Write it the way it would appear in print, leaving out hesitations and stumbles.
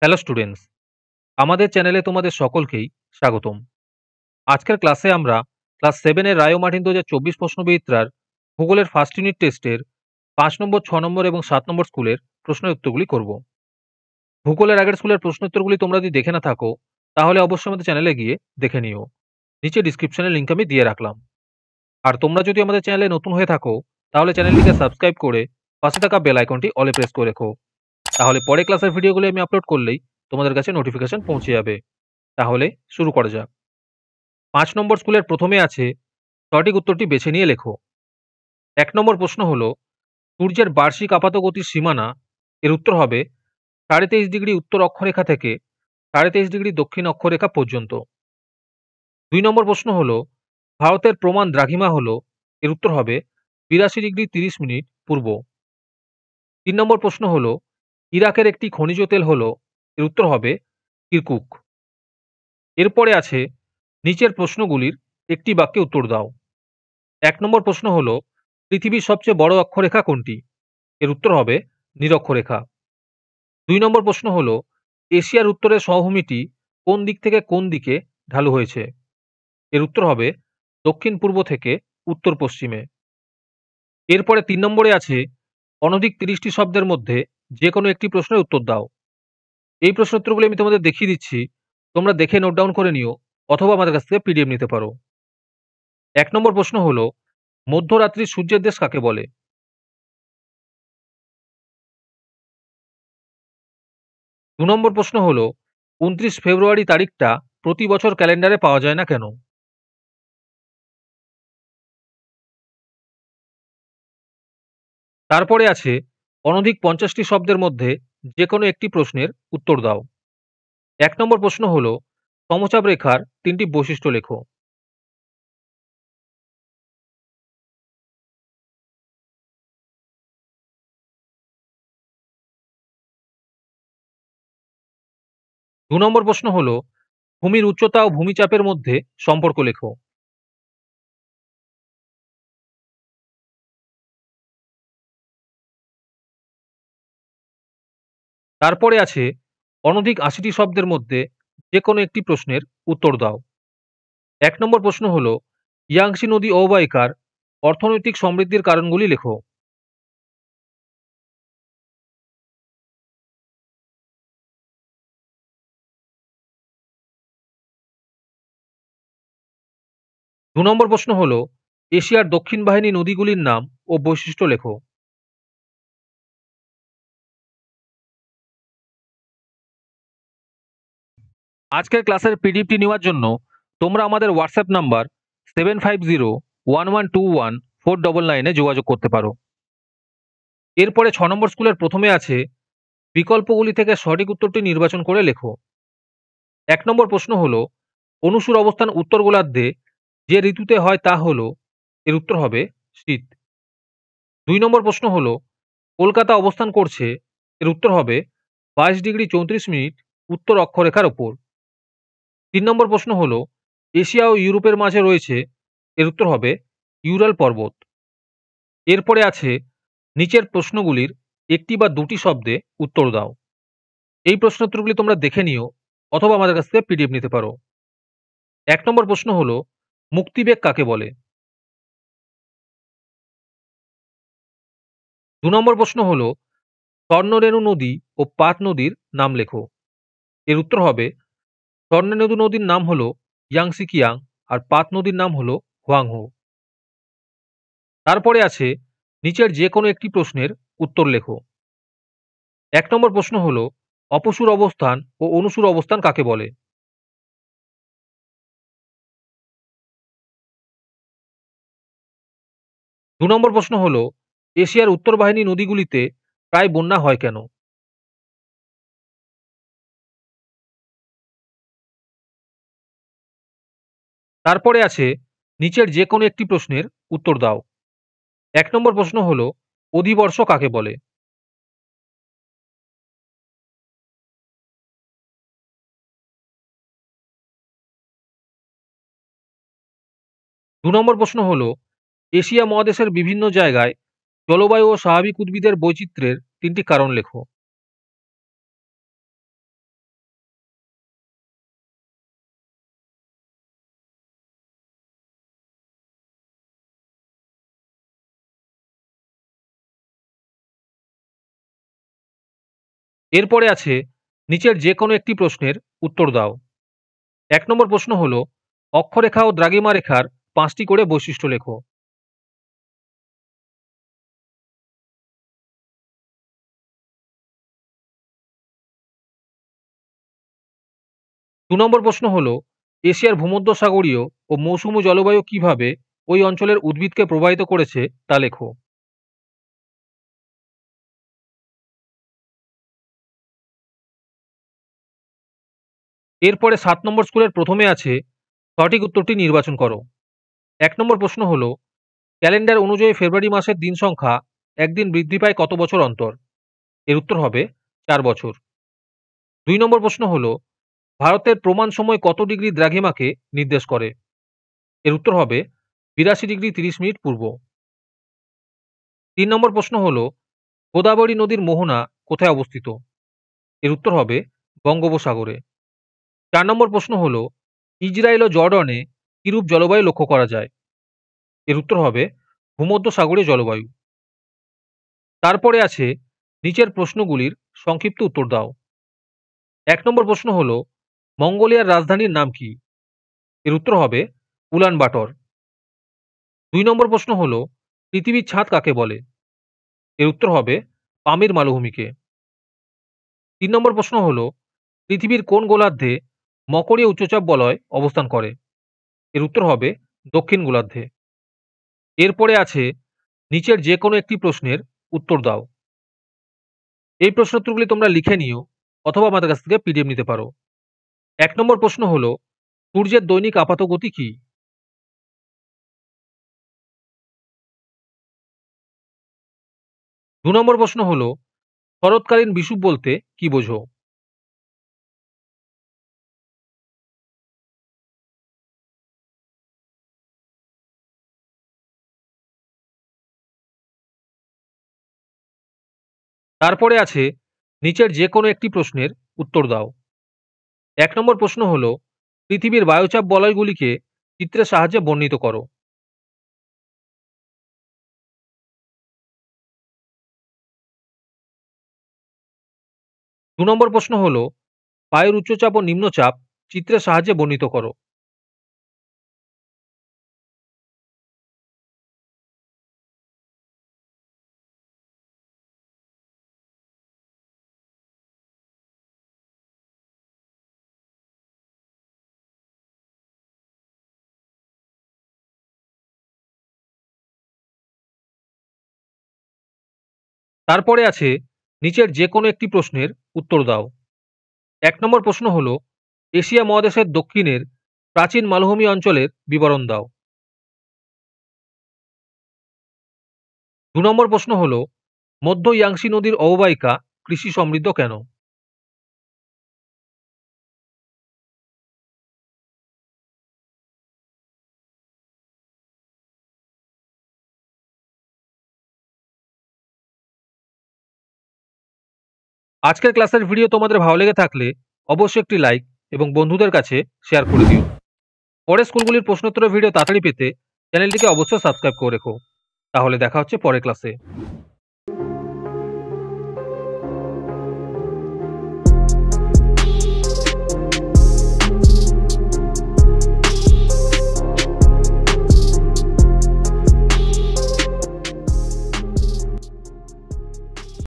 Hello students, আমাদের চ্যানেলে তোমাদের সকলকেই স্বাগতম। আজকের ক্লাসে আমরা ক্লাস 7 এর রায় ও মার্টিন 2024 প্রশ্নবিচিত্রার ভূগোলের ফার্স্ট ইউনিট টেস্টের 5 নম্বর, 6 নম্বর এবং 7 নম্বর স্কুলের প্রশ্নের উত্তরগুলি করব। ভূগোলের আগের স্কুলের প্রশ্ন উত্তরগুলি তোমরা যদি দেখে না থাকো, তাহলে অবশ্যই আমাদের চ্যানেলে গিয়ে দেখে নিও। নিচে ডিসক্রিপশনে লিংক আমি দিয়ে রাখলাম। আর তোমরা যদি আমাদের চ্যানেলে নতুন হয়ে থাকো, তাহলে চ্যানেলটিকে সাবস্ক্রাইব করে পাশে থাকা বেল আইকনটি অলে প্রেস করে রেখো। তাহলে পরে ক্লাসের ভিডিওগুলি আমি আপলোড করলেই তোমাদের কাছে নোটিফিকেশন পৌঁছে যাবে। তাহলে শুরু করা যাক। 5 নম্বর স্কুলের প্রথমে আছে, সঠিক উত্তরটি বেছে নিয়ে লেখো। 1 নম্বর প্রশ্ন হলো, সূর্যের বার্ষিক আপাত গতির সীমানা। এর উত্তর হবে 23.5 ডিগ্রি উত্তর অক্ষরেখা থেকে 23.5 ডিগ্রি দক্ষিণ অক্ষরেখা পর্যন্ত। 2 নম্বর প্রশ্ন হলো, ভারতের প্রমাণ দ্রাঘিমা হলো। এর উত্তর হবে 82 ডিগ্রি 30 মিনিট পূর্ব। 3 নম্বর প্রশ্ন হলো, ইরাকের একটি খনিজ তেল হলো। এর উত্তর হবে কিরকুক। এরপরে আছে, নিচের প্রশ্নগুলির একটি বাক্যে উত্তর দাও। 1 নম্বর প্রশ্ন হলো, পৃথিবীর সবচেয়ে বড় অক্ষরেখা কোনটি? এর উত্তর হবে নিরক্ষরেখা। 2 নম্বর প্রশ্ন হলো, এশিয়ার উত্তরের সমভূমিটি কোন দিক থেকে কোন দিকে ঢালু হয়েছে? এর উত্তর হবে দক্ষিণ পূর্ব থেকে উত্তর পশ্চিমে। এরপরে 3 নম্বরে আছে, অনধিক 30টি শব্দের মধ্যে যে কোনো একটি প্রশ্নের উত্তর দাও। এই প্রশ্ন উত্তরগুলি আমি তোমাদের দেখিয়ে দিচ্ছি, তোমরা দেখে নোট ডাউন করে নিও, অথবা আমাদের কাছ থেকে পিডিএফ নিতে পারো। 1 নম্বর প্রশ্ন হলো, মধ্যরাত্রির সূর্যের দেশ কাকে বলে? 2 নম্বর প্রশ্ন হলো, 29 ফেব্রুয়ারি তারিখটা প্রতি বছর ক্যালেন্ডারে পাওয়া যায় না কেন? তারপরে আছে, অনধিক 50টি শব্দের মধ্যে যে কোনো একটি প্রশ্নের উত্তর দাও। 1 নম্বর প্রশ্ন হলো, সমচাপ রেখার 3টি বৈশিষ্ট্য লেখো। দু নম্বর প্রশ্ন হলো, ভূমির উচ্চতা ও ভূমিচাপের মধ্যে সম্পর্ক লেখো। তারপরে আছে, অনধিক 80টি শব্দের মধ্যে যে কোনো একটি প্রশ্নের উত্তর দাও। 1 নম্বর প্রশ্ন হলো, ইয়াংসি নদী অববাহিকার অর্থনৈতিক সমৃদ্ধির কারণগুলি লেখো। দু নম্বর প্রশ্ন হলো, এশিয়ার দক্ষিণ বাহিনী নদীগুলির নাম ও বৈশিষ্ট্য লেখো। আজকের ক্লাসের পিডিএফটি নেওয়ার জন্য তোমরা আমাদের হোয়াটসঅ্যাপ নাম্বার 7501121499 যোগাযোগ করতে পারো। এরপরে 6 নম্বর স্কুলের প্রথমে আছে, বিকল্পগুলি থেকে সঠিক উত্তরটি নির্বাচন করে লেখো। 1 নম্বর প্রশ্ন হলো, অনুসুর অবস্থান উত্তর গোলার্ধে যে ঋতুতে হয় তা হলো। এর উত্তর হবে শীত। 2 নম্বর প্রশ্ন হলো, কলকাতা অবস্থান করছে। এর উত্তর হবে 22 ডিগ্রি 34 মিনিট উত্তর অক্ষরেখার ওপর। 3 নম্বর প্রশ্ন হলো, এশিয়া ও ইউরোপের মাঝে রয়েছে। এর উত্তর হবে ইউরাল পর্বত। এরপরে আছে, নিচের প্রশ্নগুলির একটি বা দুটি শব্দে উত্তর দাও। এই প্রশ্ন উত্তরগুলি তোমরা দেখে নিও, অথবা আমাদের কাছ থেকে পিডিএফ নিতে পারো। 1 নম্বর প্রশ্ন হলো, মুক্তিবেগ কাকে বলে? 2 নম্বর প্রশ্ন হলো, স্বর্ণরেণু নদী ও পাত নদীর নাম লেখো। এর উত্তর হবে, স্বর্ণরেণু নদীর নাম হলো ইয়াংসি কিয়াং, আর পাত নদীর নাম হলো হোয়াংহো। তারপরে আছে, নিচের যে কোনো একটি প্রশ্নের উত্তর লেখো। 1 নম্বর প্রশ্ন হলো, অপসুর অবস্থান ও অনুসুর অবস্থান কাকে বলে? 2 নম্বর প্রশ্ন হলো, এশিয়ার উত্তর বাহিনী নদীগুলিতে প্রায় বন্যা হয় কেন? তারপরে আছে, নিচের যে কোনো একটি প্রশ্নের উত্তর দাও। 1 নম্বর প্রশ্ন হলো, অধিবর্ষ কাকে বলে? 2 নম্বর প্রশ্ন হলো, এশিয়া মহাদেশের বিভিন্ন জায়গায় জলবায়ু ও স্বাভাবিক উদ্ভিদের বৈচিত্র্যের 3টি কারণ লেখো। এরপরে আছে নিচের যে কোনো একটি প্রশ্নের উত্তর দাও। ১ নম্বর প্রশ্ন হলো অক্ষরেখা ও দ্রাঘিমা রেখার ৫টি করে বৈশিষ্ট্য লেখো। ২ নম্বর প্রশ্ন হলো এশিয়ার ভূমধ্যসাগরীয় ও মৌসুমী জলবায়ু কিভাবে ওই অঞ্চলের উদ্ভিদকে প্রভাবিত করেছে তা লেখো। এরপরে ৭ নম্বর স্কুলের প্রথমে আছে সঠিক উত্তরটি নির্বাচন করো। ১ নম্বর প্রশ্ন হলো ক্যালেন্ডার অনুযায়ী ফেব্রুয়ারি মাসের দিন সংখ্যা একদিন বৃদ্ধি পায় কত বছর অন্তর? এর উত্তর হবে ৪ বছর। ২ নম্বর প্রশ্ন হলো ভারতের প্রমাণ সময় কত ডিগ্রি দ্রাঘিমাকে নির্দেশ করে? এর উত্তর হবে ৮২ ডিগ্রি ৩০ মিনিট পূর্ব। ৩ নম্বর প্রশ্ন হলো গোদাবরী নদীর মোহনা কোথায় অবস্থিত? এর উত্তর হবে বঙ্গোপসাগরে। ৪ নম্বর প্রশ্ন হলো ইসরায়েল ও জর্ডনে কিরূপ জলবায়ু লক্ষ্য করা যায়? এর উত্তর হবে ভূমধ্যসাগরীয় জলবায়ু। তারপরে আছে নিচের প্রশ্নগুলির সংক্ষিপ্ত উত্তর দাও। ১ নম্বর প্রশ্ন হলো মঙ্গোলিয়ার রাজধানীর নাম কি? এর উত্তর হবে উলানবাটর। ২ নম্বর প্রশ্ন হলো পৃথিবীর ছাদ কাকে বলে? এর উত্তর হবে পামির মালভূমিকে। ৩ নম্বর প্রশ্ন হলো পৃথিবীর কোন গোলার্ধে মকরীয় উচ্চচাপ বলয় অবস্থান করে? এর উত্তর হবে দক্ষিণ গোলার্ধে। এরপরে আছে নিচের যে কোনো একটি প্রশ্নের উত্তর দাও। এই প্রশ্ন উত্তরগুলি তোমরা লিখে নিও অথবা আমাদের কাছ থেকে পিডিএফ নিতে পারো। ১ নম্বর প্রশ্ন হলো সূর্যের দৈনিক আপাত গতি কি? ২ নম্বর প্রশ্ন হলো শরৎকালীন বিষুব বলতে কি বোঝো? তারপরে আছে নিচের যে কোনো একটি প্রশ্নের উত্তর দাও। ১ নম্বর প্রশ্ন হলো পৃথিবীর বায়ুচাপ বলয়গুলিকে চিত্রের সাহায্যে বর্ণিত করো। ২ নম্বর প্রশ্ন হলো বায়ুর উচ্চচাপ ও নিম্নচাপ চিত্রের সাহায্যে বর্ণিত করো। তারপরে আছে নিচের যে কোনো একটি প্রশ্নের উত্তর দাও। ১ নম্বর প্রশ্ন হলো এশিয়া মহাদেশের দক্ষিণের প্রাচীন মালভূমি অঞ্চলের বিবরণ দাও। ২ নম্বর প্রশ্ন হলো মধ্য ইয়াংসি নদীর অববাহিকা কৃষি সমৃদ্ধ কেন? আজকের ক্লাসের ভিডিও তোমাদের ভালো লেগে থাকলে অবশ্যই একটি লাইক এবং বন্ধুদের কাছে শেয়ার করে দিও। পরের স্কুলগুলির প্রশ্নোত্তরের ভিডিও তাড়াতাড়ি পেতে চ্যানেলটিকে অবশ্যই সাবস্ক্রাইব করে রেখো। তাহলে দেখা হচ্ছে পরের ক্লাসে।